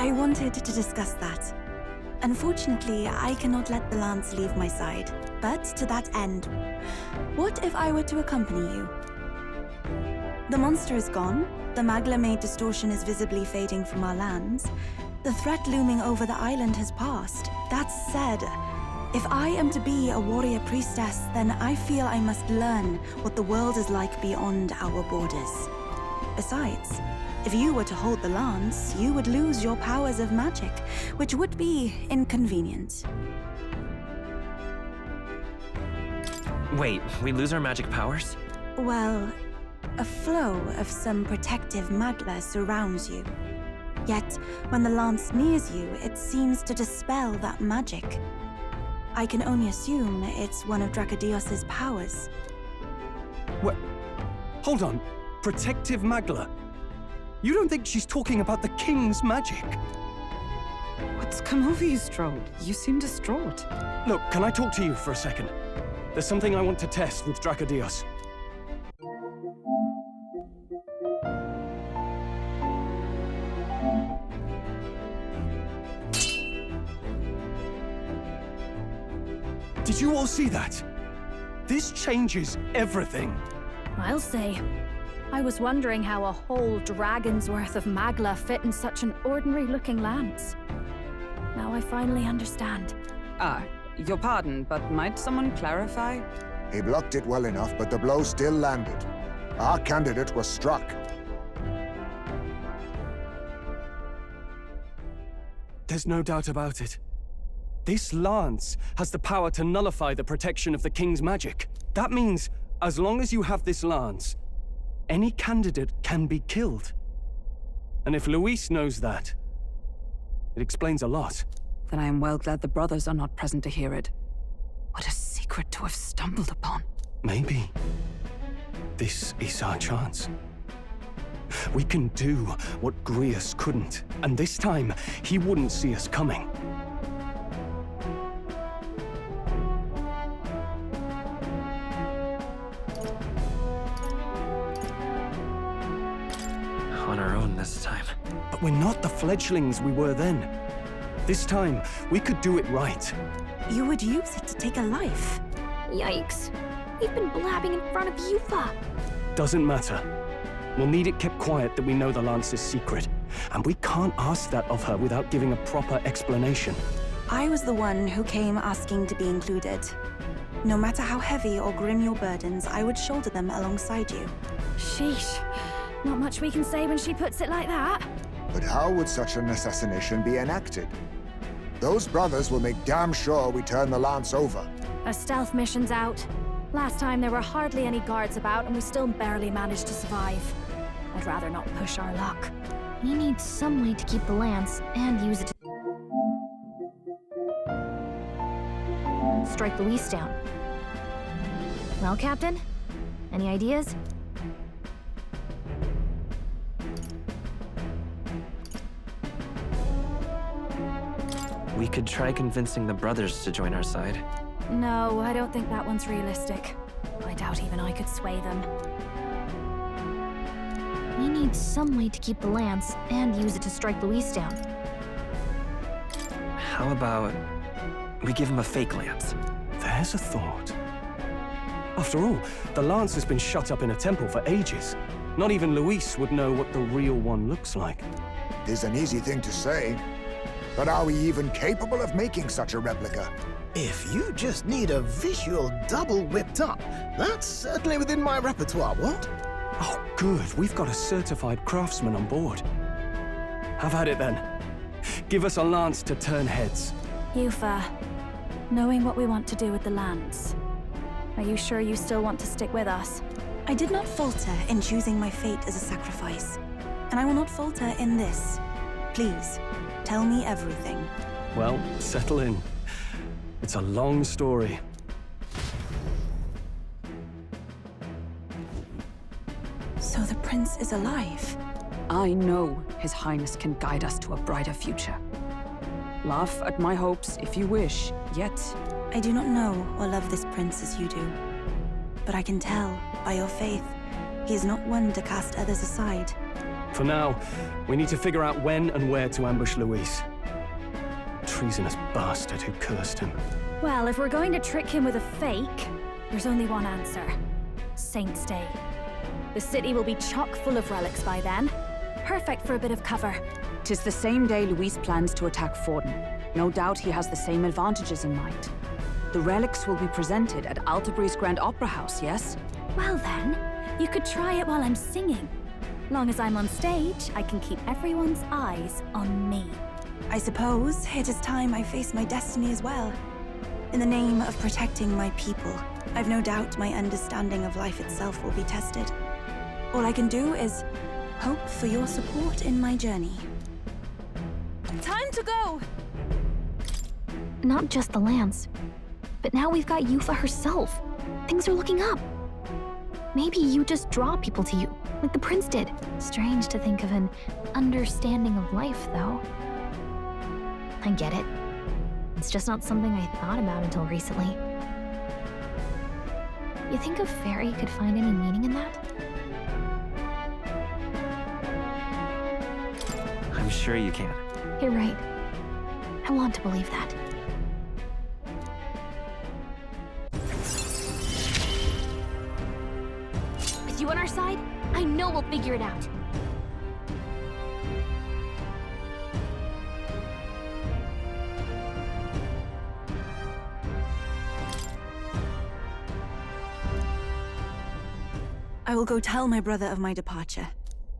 I wanted to discuss that. Unfortunately, I cannot let the lance leave my side. But to that end, what if I were to accompany you? The monster is gone, the Magla-made distortion is visibly fading from our lands, the threat looming over the island has passed. That said, if I am to be a warrior priestess, then I feel I must learn what the world is like beyond our borders. Besides, if you were to hold the lance, you would lose your powers of magic, which would be inconvenient. Wait, we lose our magic powers? Well, a flow of some protective magla surrounds you. Yet, when the lance nears you, it seems to dispel that magic. I can only assume it's one of Drakodius's powers. What? Hold on. Protective magla? You don't think she's talking about the king's magic? What's come over you, Strode? You seem distraught. Look, can I talk to you for a second? There's something I want to test with Drakodius. Did you all see that? This changes everything. I'll say. I was wondering how a whole dragon's worth of magla fit in such an ordinary-looking lance. Now I finally understand. Your pardon, but might someone clarify? He blocked it well enough, but the blow still landed. Our candidate was struck. There's no doubt about it. This lance has the power to nullify the protection of the king's magic. That means, as long as you have this lance, any candidate can be killed. And if Luis knows that, it explains a lot. Then I am well glad the brothers are not present to hear it. What a secret to have stumbled upon. Maybe this is our chance. We can do what Grius couldn't, and this time, he wouldn't see us coming. On our own this time. But we're not the fledglings we were then. This time, we could do it right. You would use it to take a life. Yikes. We've been blabbing in front of Eupha. Doesn't matter. We'll need it kept quiet that we know the lance is secret. And we can't ask that of her without giving a proper explanation. I was the one who came asking to be included. No matter how heavy or grim your burdens, I would shoulder them alongside you. Sheesh. Not much we can say when she puts it like that. But how would such an assassination be enacted? Those brothers will make damn sure we turn the lance over. A stealth mission's out. Last time there were hardly any guards about and we still barely managed to survive. I'd rather not push our luck. We need some way to keep the lance and use it to strike Luis down. Well, Captain? Any ideas? We could try convincing the brothers to join our side. No, I don't think that one's realistic. I doubt even I could sway them. We need some way to keep the lance and use it to strike Luis down. How about we give him a fake lance? There's a thought. After all, the lance has been shut up in a temple for ages. Not even Luis would know what the real one looks like. It is an easy thing to say. But are we even capable of making such a replica? If you just need a visual double whipped up, that's certainly within my repertoire, what? Oh, good. We've got a certified craftsman on board. Have at it then. Give us a lance to turn heads. Eupha, knowing what we want to do with the lance, are you sure you still want to stick with us? I did not falter in choosing my fate as a sacrifice. And I will not falter in this. Please, tell me everything. Well, settle in. It's a long story. So the prince is alive? I know His Highness can guide us to a brighter future. Laugh at my hopes if you wish, yet... I do not know or love this prince as you do. But I can tell, by your faith, he is not one to cast others aside. For now, we need to figure out when and where to ambush Luis. Treasonous bastard who cursed him. Well, if we're going to trick him with a fake, there's only one answer. Saint's Day. The city will be chock full of relics by then. Perfect for a bit of cover. 'Tis the same day Luis plans to attack Forden. No doubt he has the same advantages in mind. The relics will be presented at Altabri's Grand Opera House, yes? Well then, you could try it while I'm singing. Long as I'm on stage, I can keep everyone's eyes on me. I suppose it is time I face my destiny as well. In the name of protecting my people, I've no doubt my understanding of life itself will be tested. All I can do is hope for your support in my journey. Time to go! Not just the lance, but now we've got Eupha herself. Things are looking up. Maybe you just draw people to you, like the prince did. Strange to think of an understanding of life, though. I get it. It's just not something I thought about until recently. You think a fairy could find any meaning in that? I'm sure you can. You're right. I want to believe that. With you on our side, I know we'll figure it out. I will go tell my brother of my departure.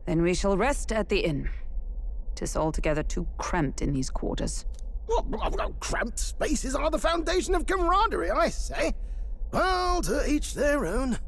Then we shall rest at the inn. 'Tis altogether too cramped in these quarters. Well, cramped spaces are the foundation of camaraderie, I say. Well, to each their own.